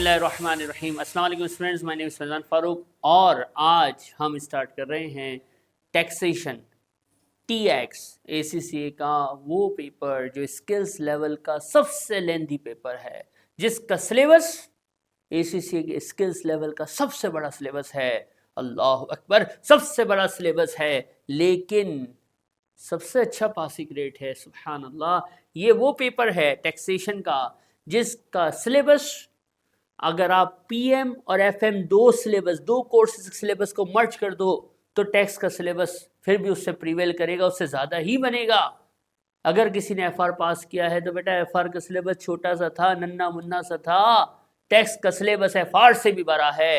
बिस्मिल्लाहिर्रहमानिर्रहीम। अस्सलाम वालेकुम friends, my name is Faizan Farooq और आज हम स्टार्ट कर रहे हैं टैक्सेशन TX ACCA का वो पेपर जो स्किल्स लेवल का सबसे लेंथी पेपर है, जिसका सिलेबस ACCA के स्किल्स लेवल का सबसे बड़ा सिलेबस है। अल्लाह अकबर, सबसे बड़ा सिलेबस है, लेकिन सबसे अच्छा पासिंग रेट है। सुभान अल्लाह, ये वो पेपर है टैक्सेशन का जिसका सिलेबस अगर आप PM और FM दो कोर्सेज सिलेबस को मर्ज कर दो तो टैक्स का सिलेबस फिर भी उससे प्रीवेल करेगा, उससे ज़्यादा ही बनेगा। अगर किसी ने FR पास किया है तो बेटा FR का सिलेबस छोटा सा था, नन्ना मुन्ना सा था। टैक्स का सिलेबस FR से भी बड़ा है।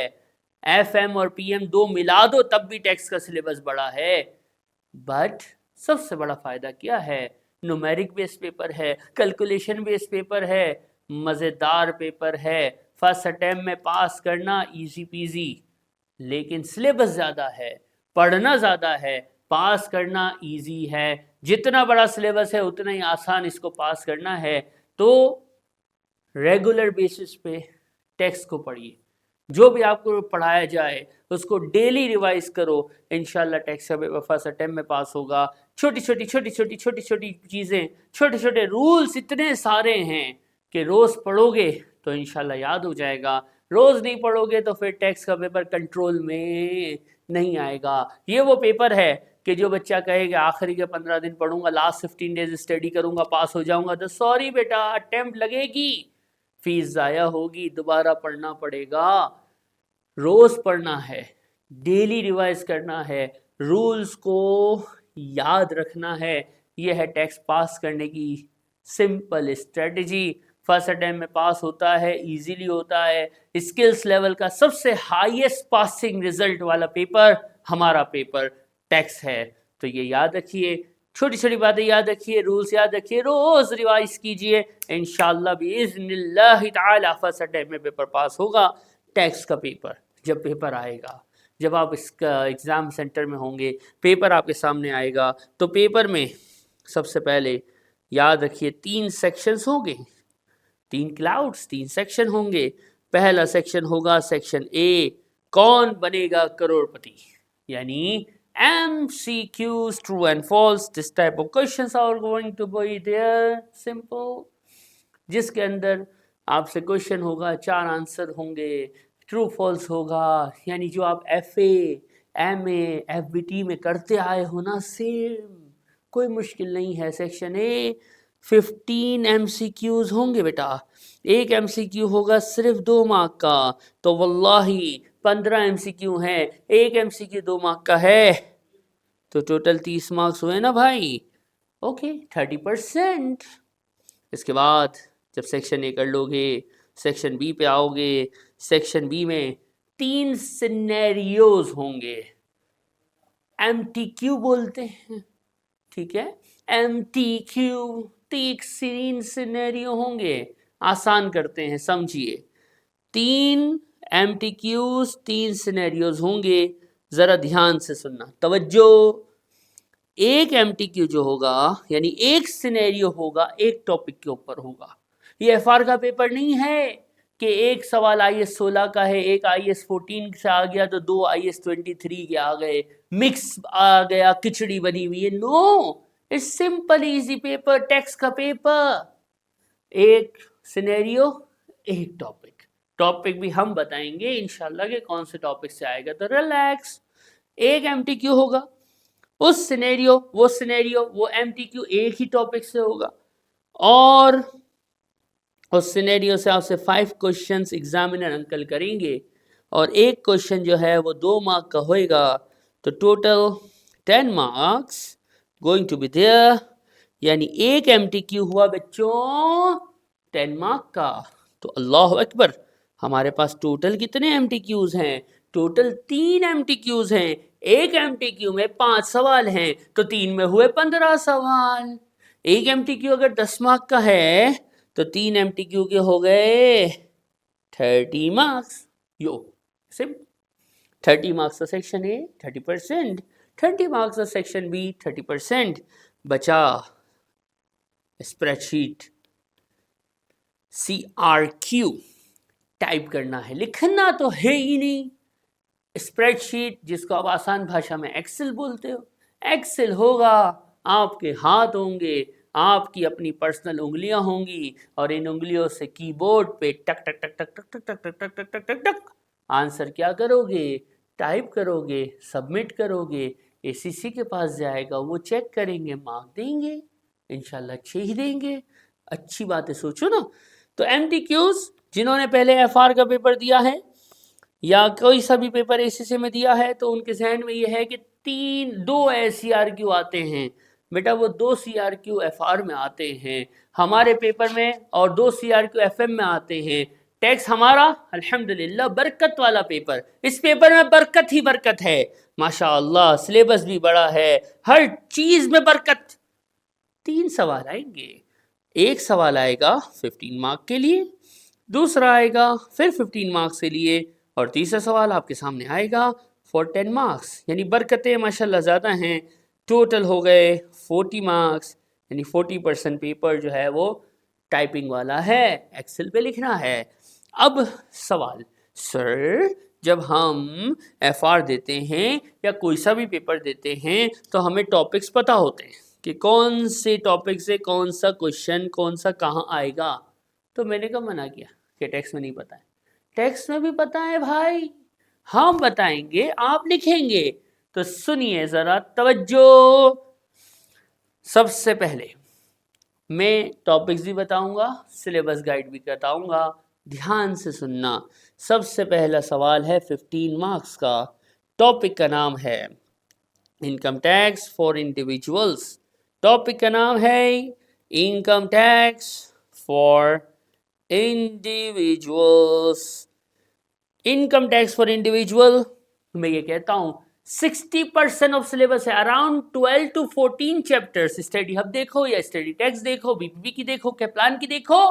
FM और PM दो मिला दो तब भी टैक्स का सिलेबस बड़ा है। बट सबसे बड़ा फ़ायदा क्या है? न्यूमेरिक बेस्ड पेपर है, कैलकुलेशन बेस्ड पेपर है, मज़ेदार पेपर है। फर्स्ट अटैम्प्ट में पास करना इजी पीजी, लेकिन सिलेबस ज़्यादा है, पढ़ना ज़्यादा है, पास करना इजी है। जितना बड़ा सिलेबस है उतना ही आसान इसको पास करना है। तो रेगुलर बेसिस पे टेक्स्ट को पढ़िए, जो भी आपको पढ़ाया जाए उसको डेली रिवाइज करो। इंशाल्लाह टेक्स्ट का पेपर फर्स्ट अटेम्प्ट में पास होगा। छोटी छोटी चीज़ें, छोटे छोटे रूल्स इतने सारे हैं कि रोज़ पढ़ोगे तो इंशाल्लाह याद हो जाएगा। रोज़ नहीं पढ़ोगे तो फिर टेक्स्ट का पेपर कंट्रोल में नहीं आएगा। ये वो पेपर है कि जो बच्चा कहेगा आखिरी के 15 दिन पढ़ूंगा, लास्ट 15 डेज स्टडी करूंगा, पास हो जाऊंगा, तो सॉरी बेटा, अटेम्प्ट लगेगी, फीस ज़ाया होगी, दोबारा पढ़ना पड़ेगा। रोज़ पढ़ना है, डेली रिवाइज करना है, रूल्स को याद रखना है। यह है टेक्स्ट पास करने की सिंपल स्ट्रेटजी। फर्स्ट अटेम्प्ट में पास होता है, इजीली होता है। स्किल्स लेवल का सबसे हाईएस्ट पासिंग रिजल्ट वाला पेपर हमारा पेपर टैक्स है। तो ये याद रखिए, छोटी छोटी बातें याद रखिए, रूल्स याद रखिए, रोज रिवाइज कीजिए। इंशाल्लाह बिइज़्निल्लाह ताला फर्स्ट अटेम्प्ट में पेपर पास होगा। टैक्स का पेपर जब पेपर आएगा, जब आप इसका एग्ज़ाम सेंटर में होंगे, पेपर आपके सामने आएगा, तो पेपर में सबसे पहले याद रखिए 3 सेक्शंस होंगे, 3 क्लाउड्स, 3 सेक्शन होंगे। पहला सेक्शन होगा सेक्शन A, कौन बनेगा करोड़पति, यानी MCQs, true and false, this type of questions are going to be there, simple, जिसके अंदर आपसे क्वेश्चन होगा, 4 आंसर होंगे, ट्रू फॉल्स होगा, यानी जो आप FA, MA, FBT में करते आए हो ना, सेम, कोई मुश्किल नहीं है। सेक्शन A 15 MCQs होंगे बेटा, एक MCQ होगा सिर्फ 2 मार्क का, तो वल्लाही 15 MCQ हैं, एक MCQ 2 मार्क का है, तो टोटल 30 मार्क्स हुए ना भाई। ओके, 30%। इसके बाद जब सेक्शन A कर लोगे, सेक्शन B पे आओगे। सेक्शन B में 3 सिनेरियोज होंगे, MTQ बोलते हैं, ठीक है, MTQ, 3 सिनेरियो होंगे। आसान करते हैं, समझिए। 3 MTQs, 3 सिनेरियोज होंगे। ज़रा ध्यान से सुनना, तवज्जो। एक MTQ जो होगा, यानी एक सिनेरियो होगा, एक टॉपिक के ऊपर होगा। ये FR का पेपर नहीं है कि एक सवाल IS 16 का है, एक IS 14 से आ गया तो 2 IS 23 के आ गए, मिक्स आ गया, खिचड़ी बनी हुई है। No, it's simple easy paper, text का पेपर। एक सिनेरियो, एक टॉपिक। टॉपिक भी हम बताएंगे इंशाल्लाह कि कौन से टॉपिक से आएगा, तो रिलैक्स। एक MTQ होगा, उस सिनेरियो, वो MTQ एक ही टॉपिक से होगा, और उस सिनेरियो से आपसे 5 क्वेश्चंस एग्जामिनर अंकल करेंगे, और एक क्वेश्चन जो है वो 2 मार्क का होएगा, तो total 10 marks going to be there, यानी एक MTQ हुआ बच्चों 10 मार्क का। तो अल्लाह अकबर, हमारे पास टोटल कितने MTQs हैं? टोटल 3 MTQs हैं। एक MTQ में 5 सवाल हैं, तो 3 में हुए 15 सवाल। एक MTQ अगर 10 मार्क का है तो 3 MTQ के हो गए 30 मार्क्स। यो सिम 30 मार्क्स का सेक्शन A 30%, 30 मार्क्स का सेक्शन B 30%। बचा स्प्रेडशीट CRQ टाइप करना है, लिखना तो है ही नहीं। स्प्रेडशीट जिसको आप आसान भाषा में एक्सेल बोलते हो, एक्सेल होगा, आपके हाथ होंगे, आपकी अपनी पर्सनल उंगलियां होंगी और इन उंगलियों से कीबोर्ड पे टक टक टक टक टक टक टक टक टक टक टक टक आंसर क्या करोगे, टाइप करोगे, सबमिट करोगे, एसीसी के पास जाएगा, वो चेक करेंगे, मार्क देंगे, इंशाल्लाह अच्छे ही देंगे। अच्छी बात है, सोचो ना। तो एमटीक्यूज जिन्होंने पहले एफआर का पेपर दिया है या कोई सा भी पेपर एसीसी में दिया है तो उनके जहन में ये है कि दो सीआरक्यू आते हैं बेटा, वो 2 सीआरक्यू एफआर में आते हैं हमारे पेपर में और 2 सीआरक्यू एफएम में आते हैं। टैक्स हमारा अल्हम्दुलिल्लाह बरकत वाला पेपर, इस पेपर में बरकत ही बरकत है माशाअल्लाह, सिलेबस भी बड़ा है, हर चीज में बरकत। 3 सवाल आएंगे, एक सवाल आएगा 15 मार्क के लिए, दूसरा आएगा फिर 15 मार्क्स के लिए और तीसरा सवाल आपके सामने आएगा फॉर 10 मार्क्स। यानी बरकतें माशाल्लाह ज़्यादा हैं, टोटल हो गए 40 मार्क्स, यानी 40% पेपर जो है वो टाइपिंग वाला है, एक्सेल पे लिखना है। अब सवाल, सर जब हम एफआर देते हैं या कोई सा भी पेपर देते हैं तो हमें टॉपिक्स पता होते हैं कि कौन से टॉपिक से कौन सा क्वेश्चन कौन सा कहाँ आएगा, तो मैंने कब मना किया कि टैक्स में नहीं पता है? टैक्स में भी पता है भाई, हम बताएंगे आप लिखेंगे। तो सुनिए जरा तवज्जो, सबसे पहले मैं टॉपिक्स भी बताऊंगा, सिलेबस गाइड भी बताऊंगा, ध्यान से सुनना। सबसे पहला सवाल है 15 मार्क्स का, टॉपिक का नाम है income tax for individuals. Topic का नाम है income tax for individuals. Income tax for individual, मैं ये कहता हूं 60% ऑफ सिलेबस है, around 12 to 14 chapters. Study hub देखो या स्टडी टैक्स देखो, बीपीपी की देखो, कैप्लान की देखो,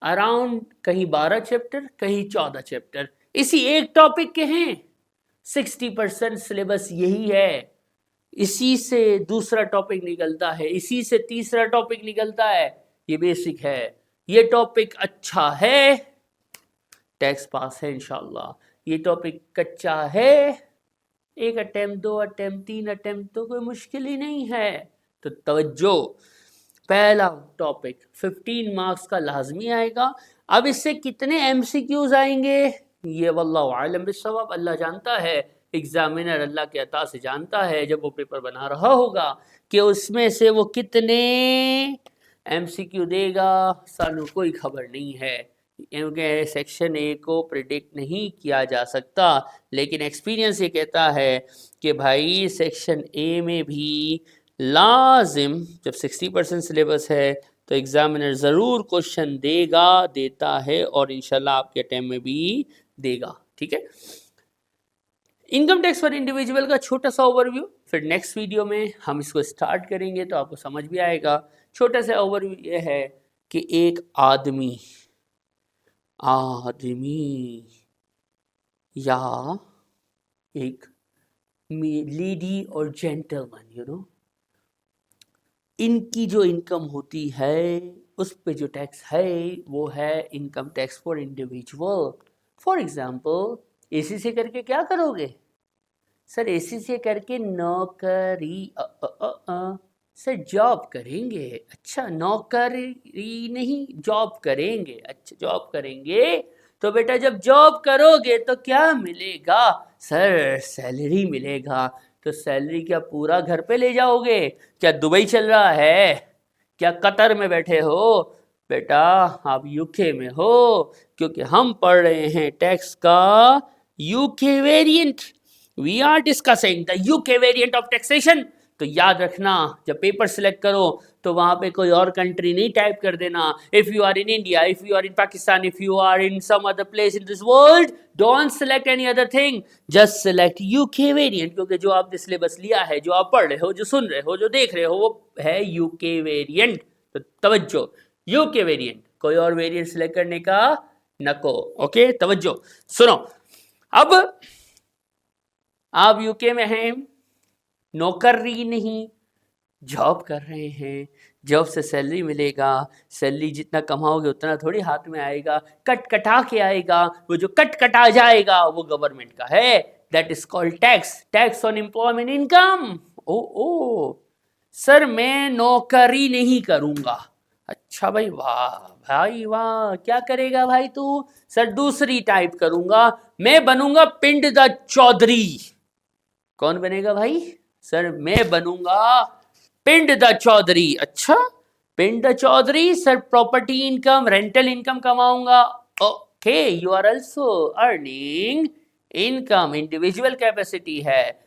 अराउंड कहीं 12 चैप्टर कहीं 14 चैप्टर इसी एक टॉपिक के हैं। 60% सिलेबस यही है, इसी से दूसरा टॉपिक निकलता है, इसी से तीसरा टॉपिक निकलता है, ये बेसिक है। ये टॉपिक अच्छा है, टैक्स पास है इंशाल्लाह। ये टॉपिक कच्चा है, 1 अटेम्प्ट 2 अटेम्प्ट 3 अटेम्प्ट तो कोई मुश्किल ही नहीं है। तो तवज्जो, पहला टॉपिक 15 मार्क्स का लाजमी आएगा। अब इससे कितने एमसीक्यूज आएंगे ये वल्लाहु आलम बिस्सवाब, अल्लाह जानता है, एग्जामिनर अल्लाह के अता से जानता है जब वो पेपर बना रहा होगा कि उसमें से वो कितने एमसीक्यू देगा, सानू कोई खबर नहीं है क्योंकि सेक्शन ए को प्रिडिक्ट नहीं किया जा सकता। लेकिन एक्सपीरियंस ये कहता है कि भाई सेक्शन ए में भी लाजिम जब 60% सिलेबस है तो एग्जामिनर ज़रूर क्वेश्चन देगा, देता है और इंशाल्लाह आपके अटेम्प्ट में भी देगा। ठीक है, इनकम टैक्स फॉर इंडिविजुअल का छोटा सा ओवरव्यू, फिर नेक्स्ट वीडियो में हम इसको स्टार्ट करेंगे तो आपको समझ भी आएगा। छोटा सा ओवरव्यू ये है कि एक आदमी या एक लेडी और जेंटलमैन, इनकी जो इनकम होती है उस पे जो टैक्स है वो है income tax for individual. For example AC से करके क्या करोगे सर? एसी से करके नौकरी सर जॉब करेंगे। अच्छा नौकरी नहीं, जॉब करेंगे। अच्छा जॉब करेंगे तो बेटा जब जॉब करोगे तो क्या मिलेगा सर? सैलरी मिलेगा। तो सैलरी क्या पूरा घर पे ले जाओगे? क्या दुबई चल रहा है? क्या कतर में बैठे हो? बेटा आप यूके में हो, क्योंकि हम पढ़ रहे हैं टैक्स का UK variant. We are discussing the UK variant of taxation. तो याद रखना जब पेपर सिलेक्ट करो तो वहां पे कोई और कंट्री नहीं टाइप कर देना। If you are in India, if you are in Pakistan, if you are in some other place in this world, don't select any other thing, just select UK variant. क्योंकि जो आपने सिलेबस लिया है, जो आप पढ़ रहे हो, जो सुन रहे हो, जो देख रहे हो, वो है यूके वेरिएंट। तो तवज्जो, यूके वेरिएंट, कोई और वेरिएंट सिलेक्ट करने का नको। ओके तवज्जो सुनो, अब आप यूके में हैं, नौकरी नहीं, जॉब कर रहे हैं, जॉब से सैलरी मिलेगा, सैलरी जितना कमाओगे उतना थोड़ी हाथ में आएगा, कट कटा के आएगा, वो जो कट कटा जाएगा वो गवर्नमेंट का है, that is called tax, tax on employment income. ओ सर मैं नौकरी नहीं करूंगा। अच्छा भाई, वाह भाई वाह, क्या करेगा भाई तू? सर दूसरी टाइप करूंगा, मैं बनूंगा पिंड द चौधरी। कौन बनेगा भाई? सर मैं बनूंगा पिंड द चौधरी। अच्छा, पिंड द Chaudhary sir, property income, rental income कमाऊंगा। Okay, you are also earning income, individual capacity है।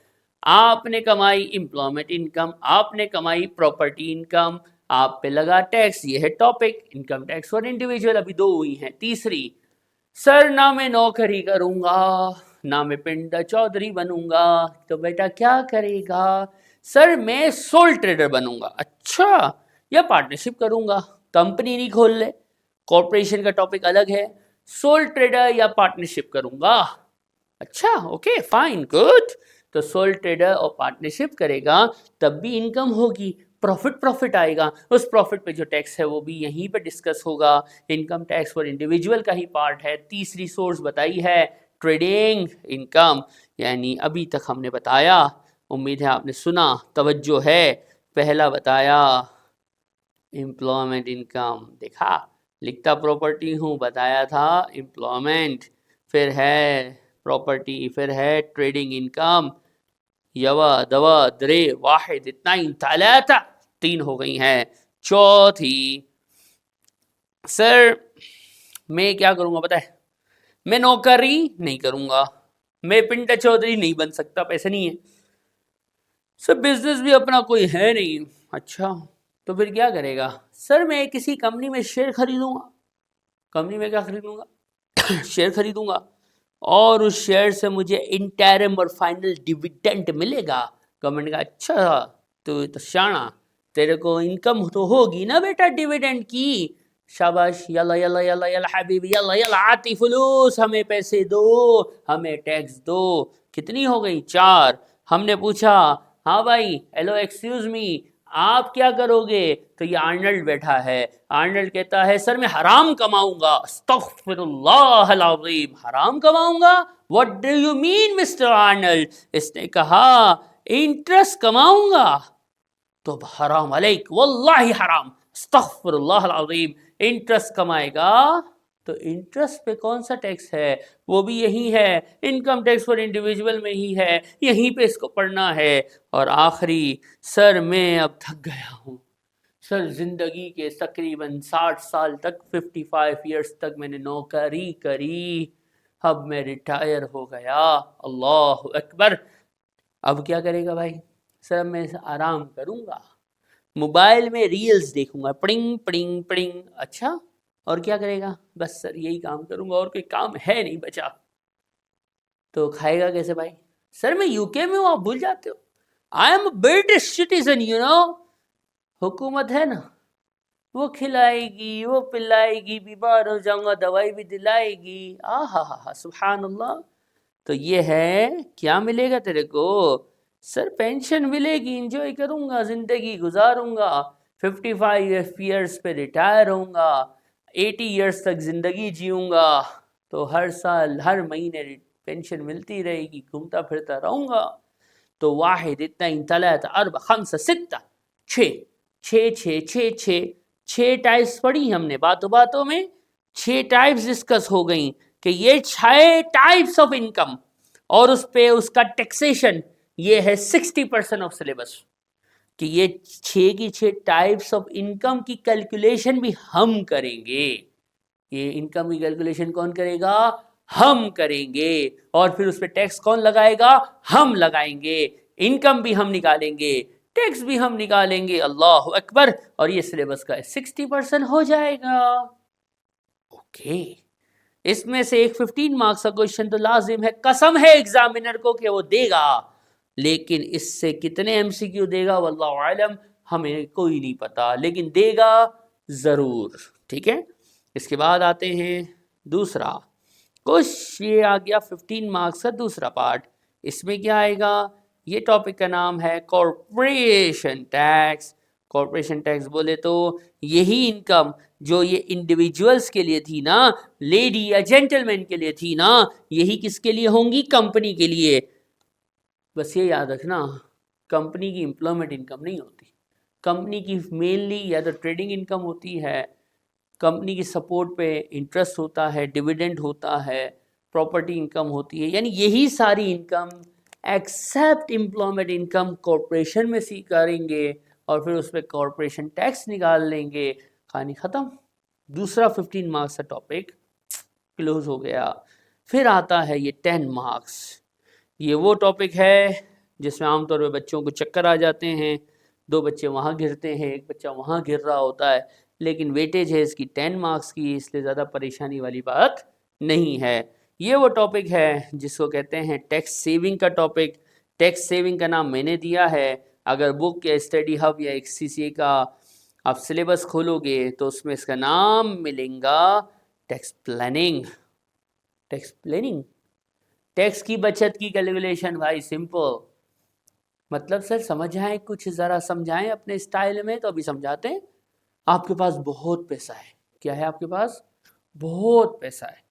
आपने कमाई एम्प्लॉयमेंट इनकम, आपने कमाई प्रॉपर्टी इनकम, आप पे लगा टैक्स। ये है टॉपिक, इनकम टैक्स और इंडिविजुअल। अभी दो हुई हैं, तीसरी, सर ना मैं नौकरी करूंगा, ना मैं पिंड द चौधरी बनूंगा, तो बेटा क्या करेगा? सर मैं सोल ट्रेडर बनूंगा। अच्छा, या पार्टनरशिप करूंगा, कंपनी नहीं खोल ले, कॉर्पोरेशन का टॉपिक अलग है, सोल ट्रेडर या पार्टनरशिप करूंगा। अच्छा, ओके फाइन गुड। तो सोल ट्रेडर और पार्टनरशिप करेगा तब भी इनकम होगी, प्रॉफिट आएगा, उस प्रॉफिट पे जो टैक्स है वो भी यहीं पे डिस्कस होगा। इनकम टैक्स फॉर इंडिविजुअल का ही पार्ट है। तीसरी सोर्स बताई है ट्रेडिंग इनकम, यानी अभी तक हमने बताया, उम्मीद है आपने सुना, तवज्जो है। पहला बताया एम्प्लॉयमेंट इनकम, देखा लिखता प्रॉपर्टी हूँ, बताया था एम्प्लॉयमेंट, फिर है प्रॉपर्टी, फिर है ट्रेडिंग इनकम, यवा दवा दरे वाहिद, इतना ही तलाता, तीन हो गई हैं। चौथी, सर मैं क्या करूंगा पता है? मैं नौकरी नहीं करूंगा, मैं पिंटा चौधरी नहीं बन सकता, पैसे नहीं है। सर बिजनेस भी अपना कोई है नहीं। अच्छा, तो फिर क्या करेगा? सर मैं किसी कंपनी में शेयर खरीदूंगा। कंपनी में क्या खरीदूंगा? शेयर खरीदूंगा, और उस शेयर से मुझे इंटरिम और फाइनल डिविडेंड मिलेगा। गवर्नमेंट का अच्छा, तो शाना, तेरे को इनकम तो होगी ना बेटा डिविडेंड की। शाबाश, यला यला यला यला हबीबी, यला यला आती फुलूस, हमें पैसे दो, हमें टैक्स दो। कितनी हो गई? 4। हमने पूछा, हाँ भाई हेलो एक्सक्यूज मी, आप क्या करोगे? तो ये आर्नल्ड बैठा है। आर्नल्ड कहता है सर मैं हराम कमाऊंगा। अस्तगफिरुल्लाह अल अज़ीम, हराम कमाऊंगा? What do you mean mister Arnold? इसने कहा इंटरेस्ट कमाऊंगा। तो हराम अलैक, वल्लाही हराम, अस्तगफिरुल्लाह अल अज़ीम, इंटरेस्ट कमाएगा तो इंटरेस्ट पे कौन सा टैक्स है? वो भी यही है, इनकम टैक्स फॉर इंडिविजुअल में ही है, यहीं पे इसको पढ़ना है। और आखिरी, सर मैं अब थक गया हूँ, सर जिंदगी के तकरीबन 60 साल तक, 55 ईयर्स तक मैंने नौकरी करी, अब मैं रिटायर हो गया। अल्लाह अकबर। अब क्या करेगा भाई? सर मैं आराम करूंगा, मोबाइल में रील्स देखूंगा, पड़िंग पड़िंग पड़िंग। अच्छा, और क्या करेगा? बस सर यही काम करूंगा, और कोई काम है नहीं बचा। तो खाएगा कैसे भाई? सर मैं यूके में हूं, आप भूल जाते हो, I am British citizen, you know. हुकूमत है ना, वो खिलाएगी, वो पिलाएगी, बीमार हो जाऊंगा दवाई भी दिलाएगी। आ हा सुभान अल्लाह। तो ये है, क्या मिलेगा तेरे को? सर पेंशन मिलेगी, इंजॉय करूंगा, जिंदगी गुजारूंगा, 55 ईयर्स पे रिटायर होऊंगा, 80 ईयर्स तक जिंदगी जीऊंगा, तो हर साल हर महीने पेंशन मिलती रहेगी, घूमता फिरता रहूंगा। तो वाहिद इतना तलात अरब खम्स सित्ता, छः टाइप्स पढ़ी हमने बातों बातों में, 6 टाइप्स डिस्कस हो गई कि ये 6 टाइप्स ऑफ इनकम, और उस पे उसका टैक्सेशन, ये है 60% ऑफ सिलेबस, कि ये 6 की 6 टाइप्स ऑफ इनकम की कैलकुलेशन भी हम करेंगे। ये इनकम की कैलकुलेशन कौन करेगा? हम करेंगे। और फिर उस पर टैक्स कौन लगाएगा? हम लगाएंगे। इनकम भी हम निकालेंगे, टैक्स भी हम निकालेंगे। अल्लाह अकबर। और ये सिलेबस का 60% हो जाएगा। ओके, इसमें से एक 15 मार्क्स का क्वेश्चन तो लाजिम है, कसम है एग्जामिनर को कि वो देगा, लेकिन इससे कितने एमसीक्यू देगा वल्लाहु आलम, हमें कोई नहीं पता, लेकिन देगा जरूर। ठीक है, इसके बाद आते हैं दूसरा कुछ, ये आ गया 15 मार्क्स का दूसरा पार्ट। इसमें क्या आएगा? ये टॉपिक का नाम है कॉर्पोरेशन टैक्स। कॉर्पोरेशन टैक्स बोले तो यही इनकम जो ये इंडिविजुअल्स के लिए थी ना, लेडी या जेंटलमैन के लिए थी ना, यही किसके लिए होंगी? कंपनी के लिए। बस ये याद रखना, कंपनी की एम्प्लॉयमेंट इनकम नहीं होती, कंपनी की मेनली या तो ट्रेडिंग इनकम होती है, कंपनी की सपोर्ट पे इंटरेस्ट होता है, डिविडेंड होता है, प्रॉपर्टी इनकम होती है, यानी यही सारी income except employment income corporation में सी करेंगे और फिर उस पर कॉरपोरेशन टैक्स निकाल लेंगे, कहानी ख़त्म। दूसरा 15 मार्क्स का टॉपिक क्लोज हो गया। फिर आता है ये 10 मार्क्स। ये वो टॉपिक है जिसमें आमतौर पे बच्चों को चक्कर आ जाते हैं, 2 बच्चे वहाँ गिरते हैं, एक बच्चा वहाँ गिर रहा होता है, लेकिन वेटेज है इसकी 10 मार्क्स की, इसलिए ज़्यादा परेशानी वाली बात नहीं है। ये वो टॉपिक है जिसको कहते हैं टैक्स सेविंग का टॉपिक। टैक्स सेविंग का नाम मैंने दिया है। अगर बुक या स्टडी हब या XCCA का आप सिलेबस खोलोगे तो उसमें इसका नाम मिलेगा tax planning. Tax planning, tax की बचत की कैलकुलेशन भाई, सिंपल। मतलब सर समझाएं, कुछ ज़रा समझाएं अपने स्टाइल में, तो अभी समझाते हैं। आपके पास बहुत पैसा है, क्या है आपके पास? बहुत पैसा है,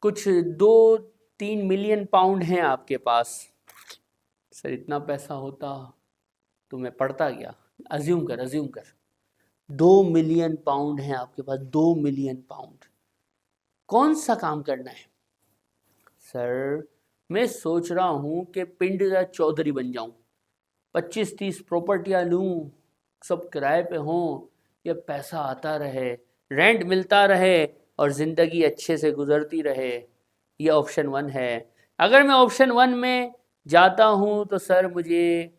कुछ 2-3 मिलियन पाउंड हैं आपके पास। सर इतना पैसा होता तो मैं पढ़ता क्या? अज्यूम कर 2 मिलियन पाउंड हैं आपके पास, 2 मिलियन पाउंड। कौन सा काम करना है? सर मैं सोच रहा हूँ कि पिंड का चौधरी बन जाऊँ, 25-30 प्रॉपर्टियाँ लूँ, सब किराए पे हों, ये पैसा आता रहे, रेंट मिलता रहे और ज़िंदगी अच्छे से गुजरती रहे। ये ऑप्शन 1 है। अगर मैं ऑप्शन 1 में जाता हूँ तो सर मुझे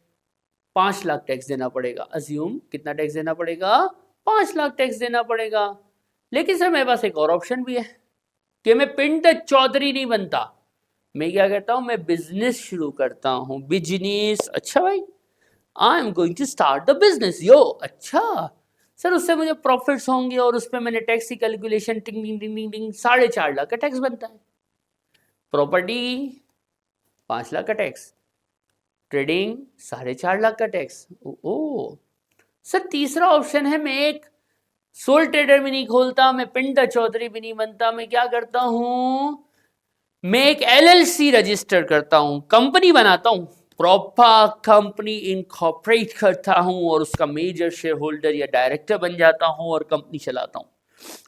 5 लाख टैक्स देना पड़ेगा। अज्यूम कितना टैक्स देना पड़ेगा? 5 लाख टैक्स देना पड़ेगा। लेकिन सर मेरे पास एक और ऑप्शन भी है कि मैं पिंड चौधरी नहीं बनता, मैं क्या करता हूँ, मैं बिजनेस शुरू करता हूँ। बिजनेस, अच्छा भाई, I am going to start the business yo. अच्छा सर, उससे मुझे प्रॉफिट्स होंगे और उस पर मैंने टैक्स की कैलकुलेशन, टिंग टिंग टिंग टिंग टिंग, 4.5 लाख का टैक्स बनता है। प्रॉपर्टी 5 लाख का टैक्स, ट्रेडिंग 4.5 लाख का टैक्स। ओ सर तीसरा ऑप्शन है, मैं एक सोल ट्रेडर भी नहीं खोलता, मैं पिंड चौधरी भी नहीं बनता, मैं क्या करता हूँ, मैं एक LLC रजिस्टर करता हूँ, कंपनी बनाता हूँ, प्रॉपर कंपनी इनकॉर्पोरेट करता हूँ और उसका मेजर शेयर होल्डर या डायरेक्टर बन जाता हूँ और कंपनी चलाता हूँ।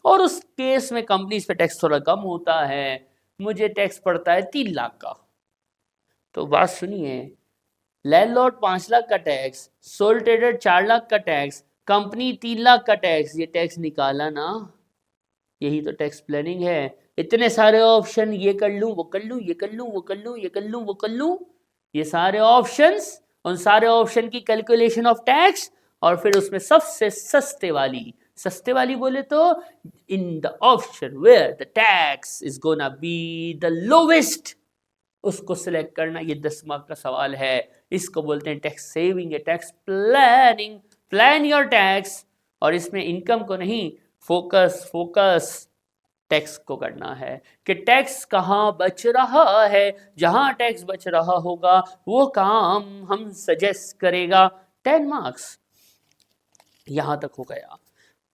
और उस केस में कंपनी पे टैक्स थोड़ा कम होता है, मुझे टैक्स पड़ता है 3 लाख का। तो बात सुनिए, लैंडलॉर्ड 5 लाख का टैक्स, सोल ट्रेडर 4 लाख का टैक्स, कंपनी 3 लाख का टैक्स, ये टैक्स निकाला ना, यही तो टैक्स प्लानिंग है। इतने सारे ऑप्शन, ये कर लूं, वो कर लूं, ये कर लूं, वो कर लूं, ये कर लूं, वो कर लूं, ये सारे ऑप्शंस, उन सारे ऑप्शन की कैलकुलेशन ऑफ टैक्स, और फिर उसमें सबसे सस्ते वाली बोले तो in the option where the tax is gonna be the lowest, उसको सिलेक्ट करना। ये 10 मार्क का सवाल है, इसको बोलते हैं टैक्स सेविंग या tax planning. Plan your tax, और इसमें इनकम को नहीं, फोकस टैक्स को करना है कि टैक्स कहाँ बच रहा है। जहां टैक्स बच रहा होगा वो काम हम सजेस्ट करेगा। 10 मार्क्स यहां तक हो गया।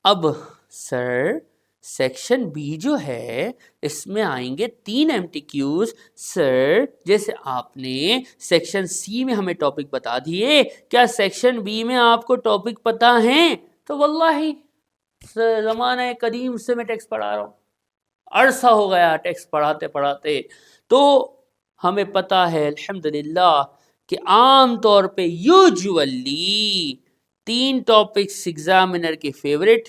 अब सर सेक्शन बी जो है इसमें आएंगे 3 MTQs। सर जैसे आपने सेक्शन सी में हमें टॉपिक बता दिए, क्या सेक्शन बी में आपको टॉपिक पता है? तो वल्लाही ज़माने कदीम से मैं टैक्स पढ़ा रहा हूँ, अरसा हो गया टैक्स पढ़ाते पढ़ाते, तो हमें पता है अल्हम्दुलिल्लाह कि आम तौर पे यूजुअली 3 टॉपिक्स एग्जामिनर के फेवरेट,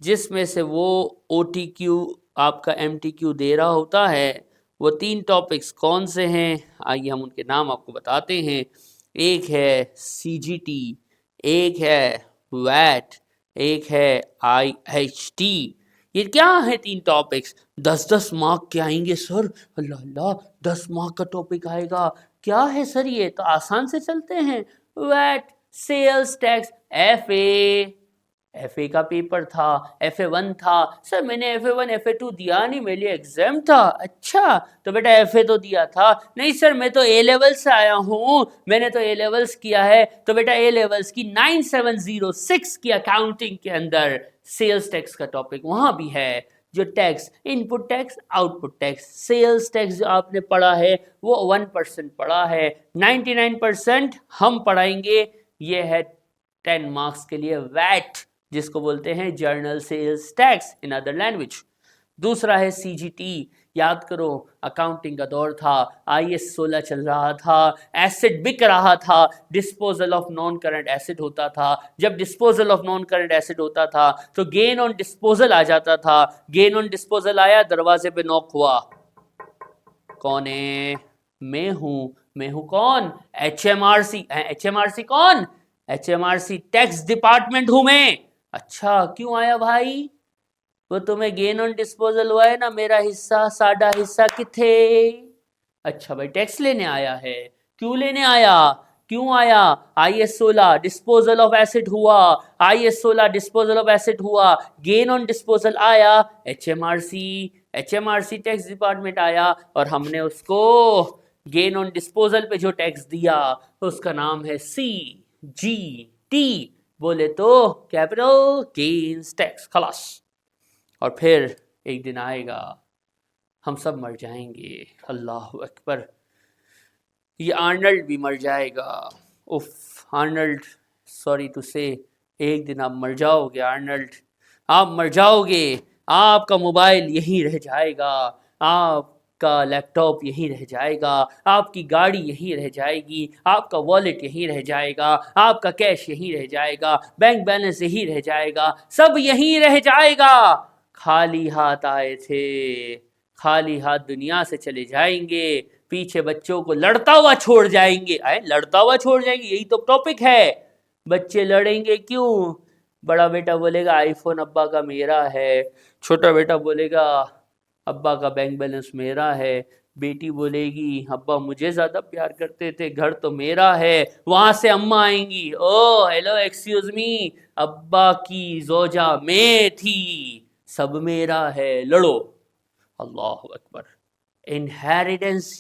जिसमें से वो OTQ आपका MTQ दे रहा होता है, वो 3 टॉपिक्स कौन से हैं? आइए हम उनके नाम आपको बताते हैं। एक है CGT, एक है वैट, एक है IHT। ये क्या है 3 टॉपिक्स? 10-10 मार्क के आएंगे सर। अल्लाह अल्लाह, 10 मार्क का टॉपिक आएगा, क्या है सर ये? तो आसान से चलते हैं। VAT, sales tax, FA, FA का पेपर था, FA1 था। सर मैंने FA1 FA2 दिया नहीं, मेरे लिए एग्जाम था। अच्छा तो बेटा FA तो दिया था। नहीं सर मैं तो A लेवल से आया हूँ, मैंने तो A लेवल्स किया है। तो बेटा A लेवल्स की 9706 की अकाउंटिंग के अंदर सेल्स टैक्स का टॉपिक वहां भी है। जो tax, input tax, output tax, sales tax जो आपने पढ़ा है वो 1% पढ़ा है, 99% हम पढ़ाएंगे। ये है 10 मार्क्स के लिए वैट, जिसको बोलते हैं general sales tax in other language. दूसरा है CGT। याद करो अकाउंटिंग का दौर था, IS 16 चल रहा था, एसेट बिक रहा था, disposal of non current asset होता था। जब disposal of non current asset होता था तो गेन ऑन डिस्पोजल आ जाता था। गेन ऑन डिस्पोजल आया, दरवाजे पे नॉक हुआ, कौन है? मैं हूं कौन? HMRC। HMRC कौन? HMRC टैक्स डिपार्टमेंट हूं मैं। अच्छा क्यों आया भाई? वो तुम्हें गेन ऑन डिस्पोजल हुआ है ना, मेरा हिस्सा, साडा हिस्सा किथे? अच्छा भाई टैक्स लेने आया है। क्यों लेने आया? क्यों आया? IS 16 डिस्पोजल ऑफ एसेट हुआ, IS 16 डिस्पोजल ऑफ एसेट हुआ, गेन ऑन डिस्पोजल आया, HMRC टैक्स डिपार्टमेंट आया और हमने उसको गेन ऑन डिस्पोजल पे जो टैक्स दिया उसका नाम है CGT। बोले तो कैपिटल गेन्स टैक्स, खलास। और फिर एक दिन आएगा हम सब मर जाएंगे, अल्लाह अकबर। ये आर्नल्ड भी मर जाएगा। उफ आर्नल्ड, सॉरी टू से, एक दिन आप मर जाओगे आर्नल्ड, आप मर जाओगे। आपका मोबाइल यहीं रह जाएगा, आपका लैपटॉप यहीं रह जाएगा, आपकी गाड़ी यहीं रह जाएगी, आपका वॉलेट यहीं रह जाएगा, आपका कैश यहीं रह जाएगा, बैंक बैलेंस यहीं रह जाएगा, सब यहीं रह जाएगा। खाली हाथ आए थे, खाली हाथ दुनिया से चले जाएंगे, पीछे बच्चों को लड़ता हुआ छोड़ जाएंगे। आए लड़ता हुआ छोड़ जाएंगे, यही तो टॉपिक है। बच्चे लड़ेंगे क्यों? बड़ा बेटा बोलेगा आईफोन अब्बा का मेरा है, छोटा बेटा बोलेगा अब्बा का बैंक बैलेंस मेरा है, बेटी बोलेगी अब्बा मुझे ज्यादा प्यार करते थे, घर तो मेरा है। वहां से अम्मा आएंगी, ओ हेलो एक्सक्यूज मी, अब्बा की जोजा मैं थी, सब मेरा है, लड़ो। अल्लाह अकबर। इनहेरिटेंस,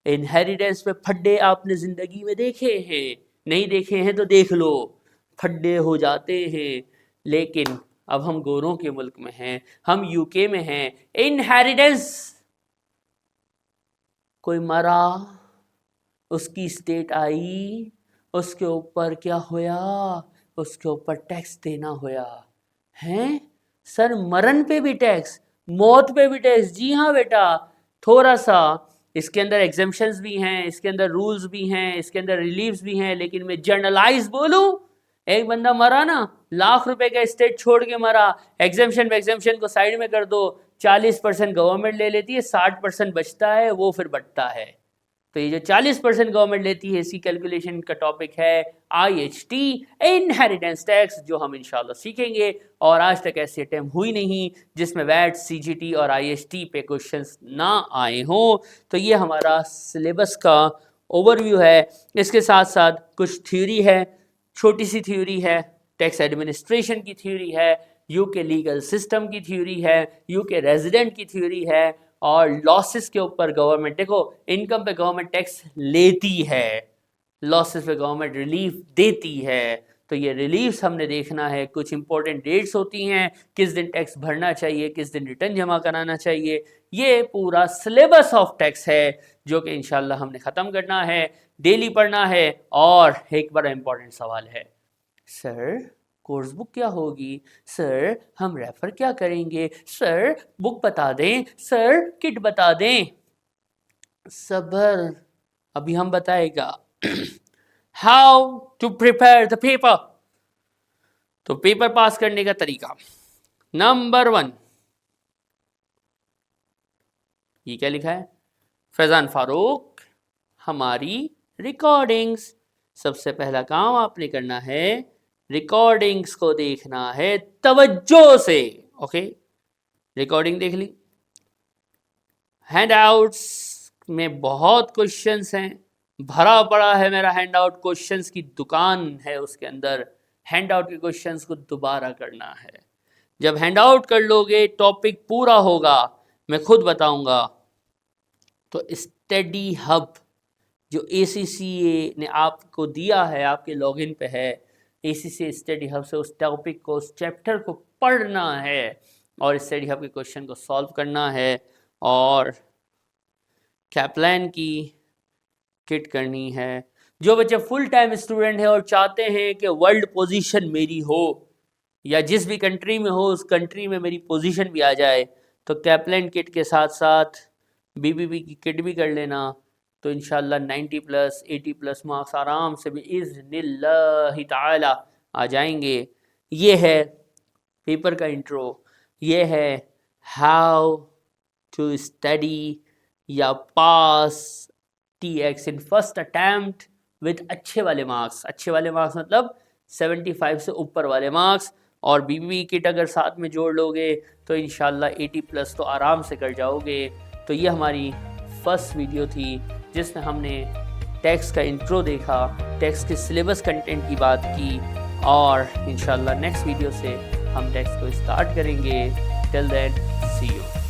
इनहेरिटेंस पे फड्डे आपने जिंदगी में देखे हैं? नहीं देखे हैं तो देख लो, फड्डे हो जाते हैं। लेकिन अब हम गोरों के मुल्क में हैं, हम यूके में हैं। इनहेरिटेंस, कोई मरा, उसकी स्टेट आई, उसके ऊपर क्या होया? उसके ऊपर टैक्स देना होया। हैं सर, मरण पे भी टैक्स, मौत पे भी टैक्स? जी हाँ बेटा, थोड़ा सा इसके अंदर एग्जेम्पशंस भी हैं, इसके अंदर रूल्स भी हैं, इसके अंदर रिलीफ्स भी हैं। लेकिन मैं जनरलाइज बोलूं, एक बंदा मरा ना, लाख रुपए का स्टेट छोड़ के मरा, एग्जेम्पशन एग्जेम्पशन को साइड में कर दो, 40% गवर्नमेंट ले लेती है, 60% बचता है, वो फिर बटता है। तो ये जो 40% गवर्नमेंट लेती है, इसी कैलकुलेशन का टॉपिक है IHT, इनहेरिटेंस टैक्स, जो हम इंशाल्लाह सीखेंगे। और आज तक ऐसी अटेम्प्ट हुई नहीं जिसमें वैट, CGT और IHT पे क्वेश्चंस ना आए हों। तो ये हमारा सिलेबस का ओवरव्यू है। इसके साथ साथ कुछ थ्योरी है, छोटी सी थ्योरी है, टैक्स एडमिनिस्ट्रेशन की थ्योरी है, यूके लीगल सिस्टम की थ्योरी है, यूके रेजिडेंट की थ्योरी है, और लॉसेस के ऊपर गवर्नमेंट, देखो इनकम पे गवर्नमेंट टैक्स लेती है, लॉसेस पे गवर्नमेंट रिलीफ देती है। तो ये रिलीफ्स हमने देखना है। कुछ इंपॉर्टेंट डेट्स होती हैं, किस दिन टैक्स भरना चाहिए, किस दिन रिटर्न जमा कराना चाहिए। ये पूरा सिलेबस ऑफ टैक्स है जो कि इंशाल्लाह हमने ख़त्म करना है, डेली पढ़ना है। और एक बड़ा इंपॉर्टेंट सवाल है, सर कोर्स बुक क्या होगी, सर हम रेफर क्या करेंगे, सर बुक बता दें, सर किट बता दें। सबर, अभी हम बताएगा। How to prepare the paper. तो पेपर पास करने का तरीका, नंबर 1, ये क्या लिखा है, फैजान फारूक हमारी रिकॉर्डिंग्स। सबसे पहला काम आपने करना है, रिकॉर्डिंग्स को देखना है तवज्जो से। ओके, रिकॉर्डिंग देख ली, हैंडआउट्स में बहुत क्वेश्चंस हैं, भरा पड़ा है मेरा हैंडआउट, क्वेश्चंस की दुकान है उसके अंदर। हैंड आउट के क्वेश्चंस को दोबारा करना है। जब हैंड आउट कर लोगे, टॉपिक पूरा होगा, मैं खुद बताऊंगा। तो स्टडी हब जो ACCA ने आपको दिया है, आपके लॉगिन पे है, ACCA स्टडी हब से उस टॉपिक को, उस चैप्टर को पढ़ना है और स्टडी हब के क्वेश्चन को सॉल्व करना है और कैपलान की किट करनी है। जो बच्चे फुल टाइम स्टूडेंट हैं और चाहते हैं कि वर्ल्ड पोजीशन मेरी हो या जिस भी कंट्री में हो उस कंट्री में मेरी पोजीशन भी आ जाए, तो कैपलान किट के साथ साथ BBB की किट भी कर लेना। तो इंशाल्लाह 90+ 80+ मार्क्स आराम से भी इज़्निल्लाहि ताला आ जाएंगे। ये है पेपर का इंट्रो, ये है हाउ टू स्टडी या पास TX in first attempt with अच्छे वाले मार्क्स। अच्छे वाले मार्क्स मतलब 75 से ऊपर वाले मार्क्स, और BBB किट अगर साथ में जोड़ लोगे तो इंशाल्लाह 80+ तो आराम से कर जाओगे। तो ये हमारी फर्स्ट वीडियो थी जिसमें हमने टेक्स्ट का इंट्रो देखा, टेक्स्ट के सिलेबस कंटेंट की बात की, और इंशाल्लाह नेक्स्ट वीडियो से हम टेक्स्ट को स्टार्ट करेंगे। Till then see you.